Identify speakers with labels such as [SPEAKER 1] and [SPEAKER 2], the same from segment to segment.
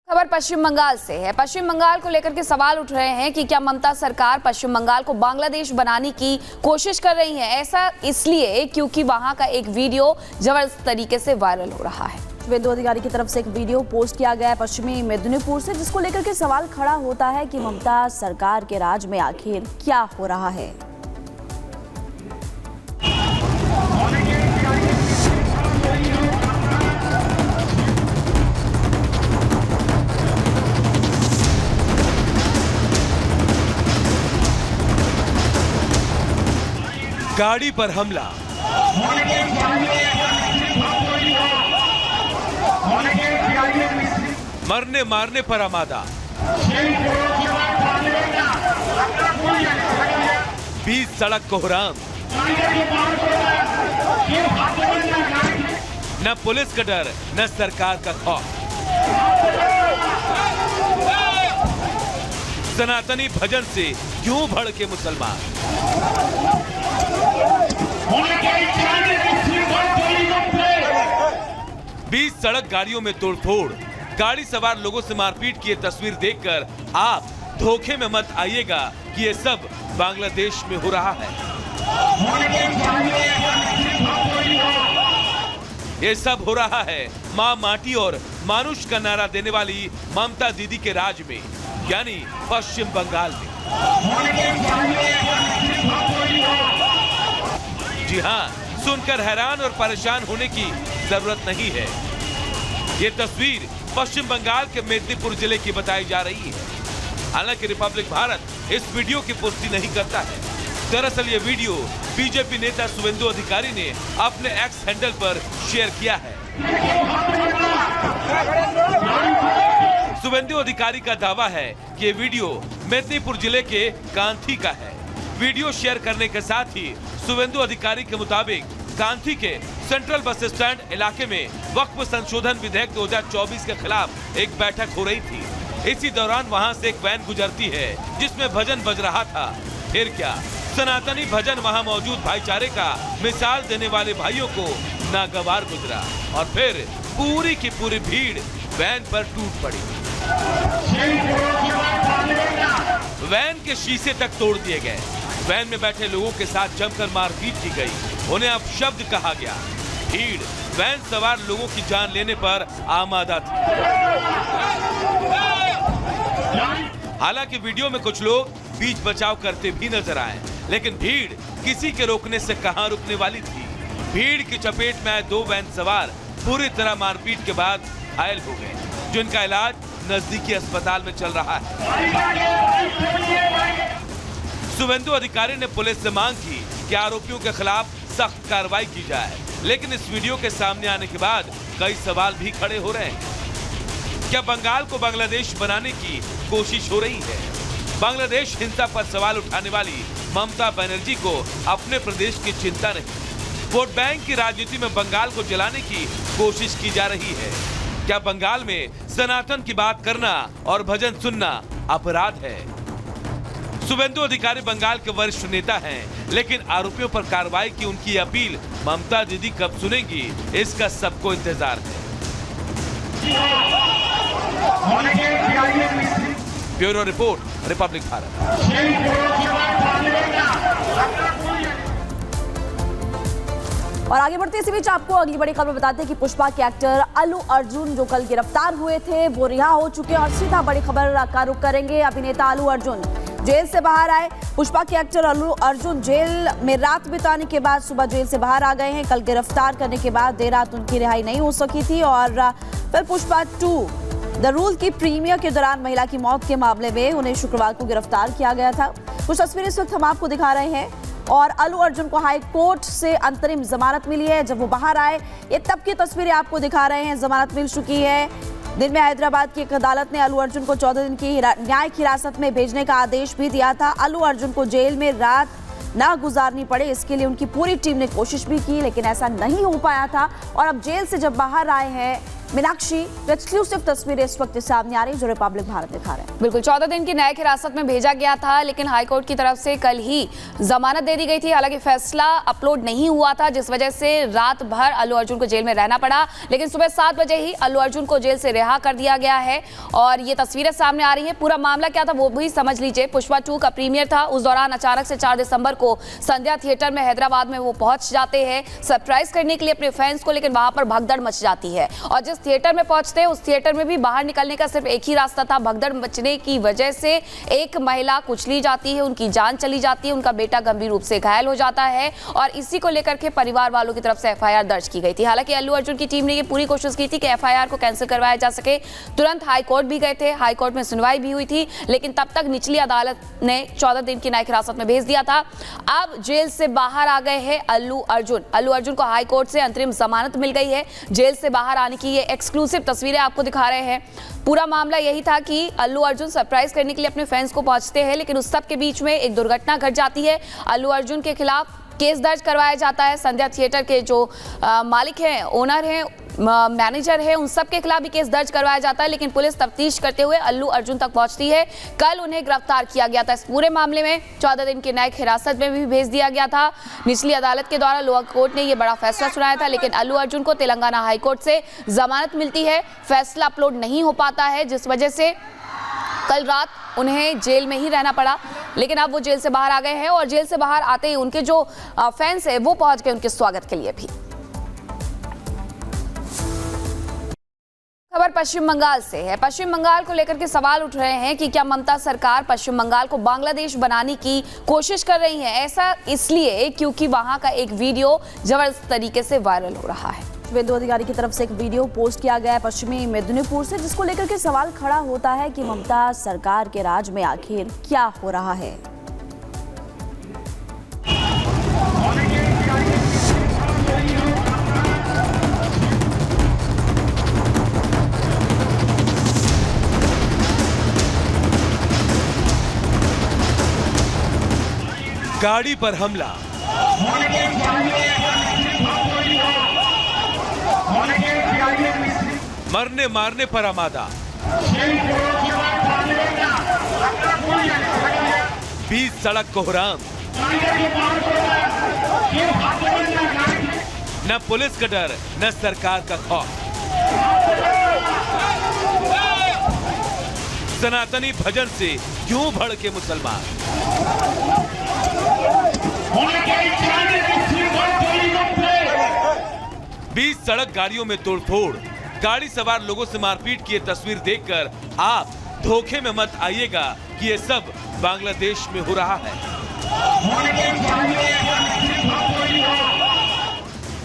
[SPEAKER 1] खबर पश्चिम बंगाल से है। पश्चिम बंगाल को लेकर के सवाल उठ रहे हैं कि क्या ममता सरकार पश्चिम बंगाल को बांग्लादेश बनाने की कोशिश कर रही है। ऐसा इसलिए क्योंकि वहां का एक वीडियो जबरदस्त तरीके से वायरल हो रहा है।
[SPEAKER 2] शुवेंदु अधिकारी की तरफ से एक वीडियो पोस्ट किया गया है पश्चिमी मेदिनीपुर से, जिसको लेकर के सवाल खड़ा होता है कि ममता सरकार के राज में आखिर क्या हो रहा है।
[SPEAKER 3] गाड़ी पर हमला, मरने मारने पर आमादा, बीच सड़क कोहराम, न पुलिस का डर न सरकार का खौफ। सनातनी भजन से क्यों भड़के मुसलमान? बीच सड़क गाड़ियों में तोड़फोड़, गाड़ी सवार लोगों से मारपीट की ये तस्वीर देखकर आप धोखे में मत आइएगा कि ये सब बांग्लादेश में हो रहा है। ये सब हो रहा है मां माटी और मानुष का नारा देने वाली ममता दीदी के राज में, यानी पश्चिम बंगाल में। जी हाँ, सुनकर हैरान और परेशान होने की जरूरत नहीं है। ये तस्वीर पश्चिम बंगाल के मेदिनीपुर जिले की बताई जा रही है। हालांकि रिपब्लिक भारत इस वीडियो की पुष्टि नहीं करता है। दरअसल ये वीडियो बीजेपी नेता शुवेंदु अधिकारी ने अपने एक्स हैंडल पर शेयर किया है। शुवेंदु अधिकारी का दावा है कि ये वीडियो मेदिनीपुर जिले के कांथी का है। वीडियो शेयर करने के साथ ही शुवेंदु अधिकारी के मुताबिक कांथी के सेंट्रल बस स्टैंड इलाके में वक्फ संशोधन विधेयक 2024 के खिलाफ एक बैठक हो रही थी। इसी दौरान वहां से एक वैन गुजरती है जिसमें भजन बज रहा था। फिर क्या, सनातनी भजन वहां मौजूद भाईचारे का मिसाल देने वाले भाइयों को नागवार गुजरा और फिर पूरी की पूरी भीड़ वैन पर टूट पड़ी। वैन के शीशे तक तोड़ दिए गए। वैन में बैठे लोगों के साथ जमकर मारपीट की गई। उन्हें अपशब्द कहा गया। भीड़ वैन सवार लोगों की जान लेने पर आमादा थी। हालांकि वीडियो में कुछ लोग बीच बचाव करते भी नजर आए, लेकिन भीड़ किसी के रोकने से कहां रुकने वाली थी। भीड़ की चपेट में आए दो वैन सवार पूरी तरह मारपीट के बाद घायल हो गए, जिनका इलाज नजदीकी अस्पताल में चल रहा है। शुवेंदु अधिकारी ने पुलिस से मांग की कि आरोपियों के खिलाफ सख्त कार्रवाई की जाए, लेकिन इस वीडियो के सामने आने के बाद कई सवाल भी खड़े हो रहे हैं। क्या बंगाल को बांग्लादेश बनाने की कोशिश हो रही है? बांग्लादेश हिंसा पर सवाल उठाने वाली ममता बनर्जी को अपने प्रदेश की चिंता नहीं। वोट बैंक की राजनीति में बंगाल को जलाने की कोशिश की जा रही है। क्या बंगाल में सनातन की बात करना और भजन सुनना अपराध है? शुवेंदु अधिकारी बंगाल के वरिष्ठ नेता हैं, लेकिन आरोपियों पर कार्रवाई की उनकी अपील ममता दीदी कब सुनेंगी, इसका सबको इंतजार है। Bureau report, Republic Bharat.
[SPEAKER 2] और आगे बढ़ते इसी बीच आपको अगली बड़ी खबर बताते हैं कि पुष्पा के एक्टर अल्लू अर्जुन जो कल गिरफ्तार हुए थे वो रिहा हो चुके हैं। और सीधा बड़ी खबर का रुख करेंगे। अभिनेता अल्लू अर्जुन जेल से बाहर आए। पुष्पा के एक्टर अल्लू अर्जुन जेल में रात बिताने के बाद सुबह जेल से बाहर आ गए हैं। कल गिरफ्तार करने के बाद देर रात उनकी रिहाई नहीं हो सकी थी और फिर पुष्पा 2 द रूल की प्रीमियर के दौरान महिला की मौत के मामले में उन्हें शुक्रवार को गिरफ्तार किया गया था। कुछ तस्वीरें इस वक्त हम आपको दिखा रहे हैं। और अल्लू अर्जुन को हाई कोर्ट से अंतरिम जमानत मिली है। जब वो बाहर आए, ये तब की तस्वीरें आपको दिखा रहे हैं। जमानत मिल चुकी है। दिन में हैदराबाद की एक अदालत ने अल्लू अर्जुन को 14 दिन की न्यायिक हिरासत में भेजने का आदेश भी दिया था। अल्लू अर्जुन को जेल में रात ना गुजारनी पड़े, इसके लिए उनकी पूरी टीम ने कोशिश भी की, लेकिन ऐसा नहीं हो पाया था। और अब जेल से जब बाहर आए हैं मीनाक्षी, एक्सक्लूसिव तस्वीरें इस वक्त सामने आ रही जो रिपब्लिक भारत दिखा रहे हैं।
[SPEAKER 1] बिल्कुल 14 दिन की न्यायिक हिरासत में भेजा गया था, लेकिन हाईकोर्ट की तरफ से कल ही जमानत दे दी गई थी। हालांकि फैसला अपलोड नहीं हुआ था, जिस वजह से रात भर अल्लू अर्जुन को जेल में रहना पड़ा, लेकिन सुबह 7 बजे ही अल्लू अर्जुन को जेल से रिहा कर दिया गया है। और ये तस्वीरें सामने आ रही हैं। पूरा मामला क्या था वो भी समझ लीजिए। पुष्पा 2 का प्रीमियर था, उस दौरान अचानक से 4 दिसंबर को संध्या थिएटर में हैदराबाद में वो पहुंच जाते हैं सरप्राइज करने के लिए अपने फैंस को, लेकिन वहां पर भगदड़ मच जाती है। और जिस थिएटर में पहुंचते हैं उस थिएटर में भी बाहर निकलने का सिर्फ एक ही रास्ता था। भगदड़ मचने की वजह से एक महिला कुचली जाती है, उनकी जान चली जाती है, उनका बेटा गंभीर रूप से घायल हो जाता है और इसी को लेकर के परिवार वालों की तरफ से एफआईआर दर्ज की गई थी। हालांकि अल्लू अर्जुन की टीम ने ये पूरी कोशिश की थी कि एफआईआर को कैंसिल करवाया जा सके। तुरंत हाईकोर्ट भी गए थे, हाईकोर्ट में सुनवाई भी हुई थी, लेकिन तब तक निचली अदालत ने 14 दिन की न्यायिक हिरासत में भेज दिया था। अब जेल से बाहर आ गए हैं अल्लू अर्जुन। अल्लू अर्जुन को हाईकोर्ट से अंतरिम जमानत मिल गई है। जेल से बाहर आने की ये एक्सक्लूसिव तस्वीरें आपको दिखा रहे हैं। पूरा मामला यही था कि अल्लू अर्जुन सरप्राइज करने के लिए अपने फैंस को पहुंचते हैं, लेकिन उस सब के बीच में एक दुर्घटना घट जाती है। अल्लू अर्जुन के खिलाफ केस दर्ज करवाया जाता है। संध्या थिएटर के जो मालिक हैं, ओनर हैं, मैनेजर है, उन सब के खिलाफ भी केस दर्ज करवाया जाता है, लेकिन पुलिस तफ्तीश करते हुए अल्लू अर्जुन तक पहुंचती है। कल उन्हें गिरफ्तार किया गया था। इस पूरे मामले में 14 दिन की न्यायिक हिरासत में भी भेज दिया गया था। निचली अदालत के द्वारा लोअर कोर्ट ने यह बड़ा फैसला सुनाया था, लेकिन अल्लू अर्जुन को तेलंगाना हाईकोर्ट से जमानत मिलती है। फैसला अपलोड नहीं हो पाता है, जिस वजह से कल रात उन्हें जेल में ही रहना पड़ा, लेकिन अब वो जेल से बाहर आ गए हैं और जेल से बाहर आते ही उनके जो फैंस है वो पहुंच गए उनके स्वागत के लिए भी। खबर पश्चिम बंगाल से है। पश्चिम बंगाल को लेकर के सवाल उठ रहे हैं कि क्या ममता सरकार पश्चिम बंगाल को बांग्लादेश बनाने की कोशिश कर रही है। ऐसा इसलिए क्योंकि वहां का एक वीडियो जबरदस्त तरीके से वायरल हो रहा है।
[SPEAKER 2] शुभेंदु अधिकारी की तरफ से एक वीडियो पोस्ट किया गया है पश्चिमी मेदिनीपुर से, जिसको लेकर के सवाल खड़ा होता है कि ममता सरकार के राज में आखिर क्या हो रहा है।
[SPEAKER 3] गाड़ी पर हमला, मरने मारने पर आमादा, बीच सड़क कोहराम, न पुलिस का डर न सरकार का खौफ। सनातनी भजन से क्यों भड़के मुसलमान। बीच सड़क गाड़ियों में तोड़फोड़, गाड़ी सवार लोगों से मारपीट की ये तस्वीर देखकर आप धोखे में मत आइएगा कि ये सब बांग्लादेश में हो रहा है।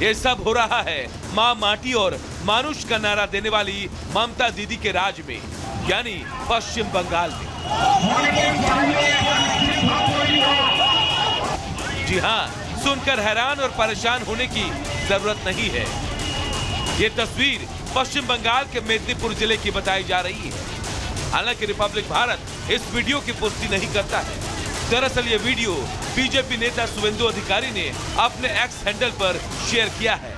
[SPEAKER 3] ये सब हो रहा है मां माटी और मानुष का नारा देने वाली ममता दीदी के राज में, यानी पश्चिम बंगाल में। जी हाँ, सुनकर हैरान और परेशान होने की जरूरत नहीं है। ये तस्वीर पश्चिम बंगाल के मेदिनीपुर जिले की बताई जा रही है। हालांकि रिपब्लिक भारत इस वीडियो की पुष्टि नहीं करता है। दरअसल ये वीडियो बीजेपी नेता शुभेंदु अधिकारी ने अपने एक्स हैंडल पर शेयर किया है।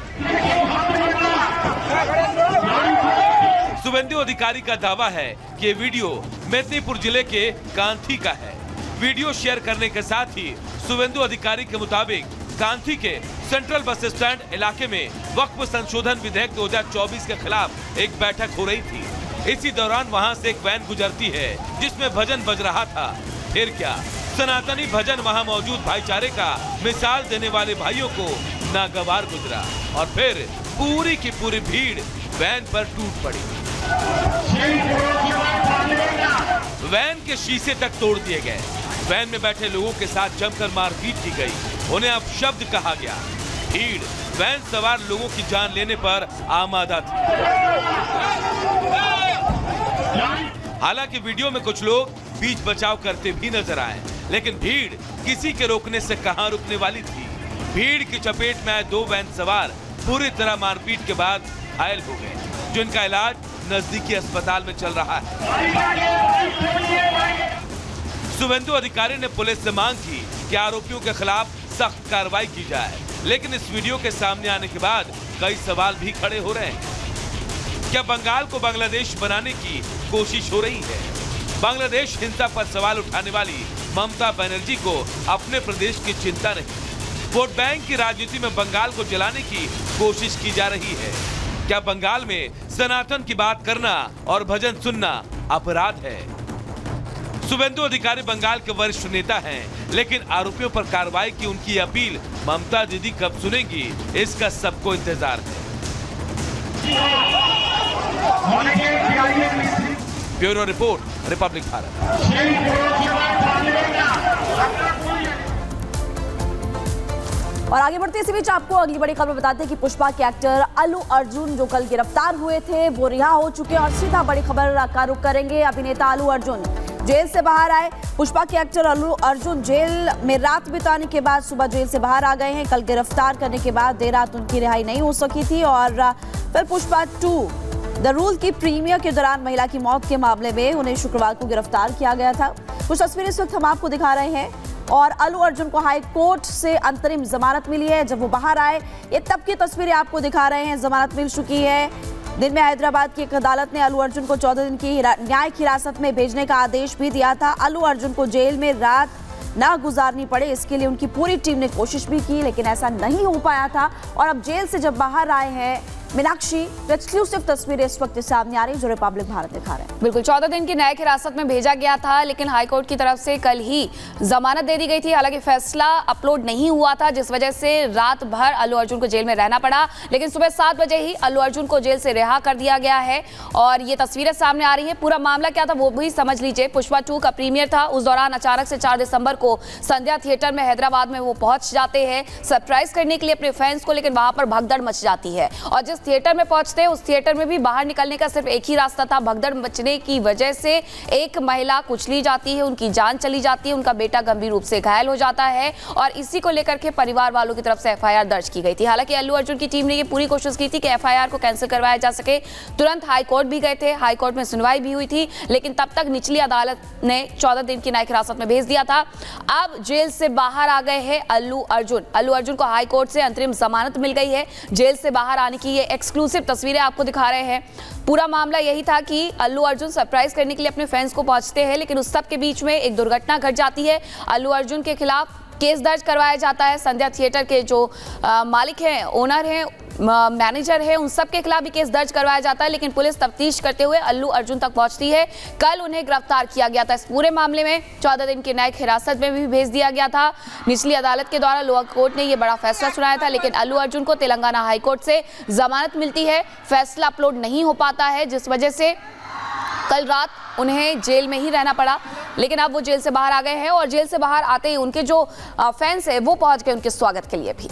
[SPEAKER 3] शुभेंदु अधिकारी का दावा है कि ये वीडियो मेदिनीपुर जिले के कांथी का है। वीडियो शेयर करने के साथ ही शुभेंदु अधिकारी के मुताबिक कांथी के सेंट्रल बस स्टैंड इलाके में वक्फ संशोधन विधेयक 2024 के खिलाफ एक बैठक हो रही थी। इसी दौरान वहां से एक वैन गुजरती है जिसमें भजन बज रहा था। फिर क्या, सनातनी भजन वहां मौजूद भाईचारे का मिसाल देने वाले भाइयों को नागवार गुजरा और फिर पूरी की पूरी भीड़ वैन पर टूट पड़ी। वैन के शीशे तक तोड़ दिए गए। वैन में बैठे लोगों के साथ जमकर मारपीट की गई, उन्हें अपशब्द कहा गया। भीड़ वैन सवार लोगों की जान लेने पर आमादा थी। हालांकि वीडियो में कुछ लोग बीच बचाव करते भी नजर आए, लेकिन भीड़ किसी के रोकने से कहां रुकने वाली थी। भीड़ की चपेट में आए 2 वैन सवार पूरी तरह मारपीट के बाद घायल हो गए, जिनका इलाज नजदीकी अस्पताल में चल रहा है। शुभेंदु अधिकारी ने पुलिस से मांग की कि आरोपियों के खिलाफ सख्त कार्रवाई की जाए, लेकिन इस वीडियो के सामने आने के बाद कई सवाल भी खड़े हो रहे हैं। क्या बंगाल को बांग्लादेश बनाने की कोशिश हो रही है? बांग्लादेश हिंसा पर सवाल उठाने वाली ममता बनर्जी को अपने प्रदेश की चिंता नहीं। वोट बैंक की राजनीति में बंगाल को जलाने की कोशिश की जा रही है। क्या बंगाल में सनातन की बात करना और भजन सुनना अपराध है? शुभेंदु अधिकारी बंगाल के वरिष्ठ नेता हैं, लेकिन आरोपियों पर कार्रवाई की उनकी अपील ममता दीदी कब सुनेंगी, इसका सबको इंतजार है। Bureau report, Republic Bharat.
[SPEAKER 2] और आगे बढ़ते इसी बीच आपको अगली बड़ी खबर बताते हैं कि पुष्पा के एक्टर अल्लू अर्जुन जो कल गिरफ्तार हुए थे वो रिहा हो चुके हैं। और सीधा बड़ी खबर का रुख करेंगे। अभिनेता अल्लू अर्जुन जेल से बाहर आए। पुष्पा के एक्टर अल्लू अर्जुन जेल में रात बिताने के बाद सुबह जेल से बाहर आ गए हैं। कल गिरफ्तार करने के बाद देर रात उनकी रिहाई नहीं हो सकी थी और फिर पुष्पा 2 द रूल की प्रीमियर के दौरान महिला की मौत के मामले में उन्हें शुक्रवार को गिरफ्तार किया गया था। कुछ तस्वीरें इस वक्त हम आपको दिखा रहे हैं। और अल्लू अर्जुन को हाई कोर्ट से अंतरिम जमानत मिली है। जब वो बाहर आए, ये तब की तस्वीरें आपको दिखा रहे हैं। जमानत मिल चुकी है। दिन में हैदराबाद की एक अदालत ने अल्लू अर्जुन को 14 दिन की न्यायिक हिरासत में भेजने का आदेश भी दिया था। अल्लू अर्जुन को जेल में रात ना गुजारनी पड़े, इसके लिए उनकी पूरी टीम ने कोशिश भी की, लेकिन ऐसा नहीं हो पाया था। और अब जेल से जब बाहर आए हैं मीनाक्षी, एक्सक्लूसिव तस्वीरें इस वक्त सामने आ रही जो रिपब्लिक भारत दिखा रहे हैं।
[SPEAKER 1] बिल्कुल 14 दिन की न्यायिक हिरासत में भेजा गया था, लेकिन हाईकोर्ट की तरफ से कल ही जमानत दे दी गई थी। हालांकि फैसला अपलोड नहीं हुआ था, जिस वजह से रात भर अल्लू अर्जुन को जेल में रहना पड़ा। लेकिन सुबह 7 बजे ही अल्लू अर्जुन को जेल से रिहा कर दिया गया है और ये तस्वीरें सामने आ रही है। पूरा मामला क्या था वो भी समझ लीजिए। पुष्पा 2 का प्रीमियर था, उस दौरान अचानक से 4 दिसंबर को संध्या थिएटर में हैदराबाद में वो पहुंच जाते हैं सरप्राइज करने के लिए अपने फैंस को, लेकिन वहां पर भगदड़ मच जाती है। और जिस थिएटर में पहुंचते उस थिएटर में भी बाहर निकलने का सिर्फ एक ही रास्ता था। भगदड़ मचने की वजह से एक महिला कुचली जाती है, उनकी जान चली जाती है, उनका बेटा गंभीर रूप से घायल हो जाता है और इसी को लेकर के परिवार वालों की तरफ से एफआईआर दर्ज की गई थी। हालांकि अल्लू अर्जुन की टीम ने ये पूरी कोशिश की थी कि एफआईआर को कैंसिल करवाया जा सके। तुरंत हाईकोर्ट भी गए थे, हाईकोर्ट में सुनवाई भी हुई थी, लेकिन तब तक निचली अदालत ने 14 दिन की न्यायिक हिरासत में भेज दिया था। अब जेल से बाहर आ गए हैं अल्लू अर्जुन। अल्लू अर्जुन को हाईकोर्ट से अंतरिम जमानत मिल गई है। जेल से बाहर आने की ये एक्सक्लूसिव तस्वीरें आपको दिखा रहे हैं। पूरा मामला यही था कि अल्लू अर्जुन सरप्राइज करने के लिए अपने फैंस को पहुंचते हैं, लेकिन उस सब के बीच में एक दुर्घटना घट जाती है। अल्लू अर्जुन के खिलाफ केस दर्ज करवाया जाता है। संध्या थिएटर के जो मालिक हैं, ओनर हैं, मैनेजर है, उन सब के खिलाफ भी केस दर्ज करवाया जाता है। लेकिन पुलिस तफ्तीश करते हुए अल्लू अर्जुन तक पहुंचती है। कल उन्हें गिरफ्तार किया गया था। इस पूरे मामले में 14 दिन की न्यायिक हिरासत में भी भेज दिया गया था। निचली अदालत के द्वारा लोअर कोर्ट ने यह बड़ा फैसला सुनाया था, लेकिन अल्लू अर्जुन को तेलंगाना हाईकोर्ट से जमानत मिलती है। फैसला अपलोड नहीं हो पाता है, जिस वजह से कल रात उन्हें जेल में ही रहना पड़ा। लेकिन अब वो जेल से बाहर आ गए हैं और जेल से बाहर आते ही उनके जो फैंस है वो पहुंच गए उनके स्वागत के लिए भी।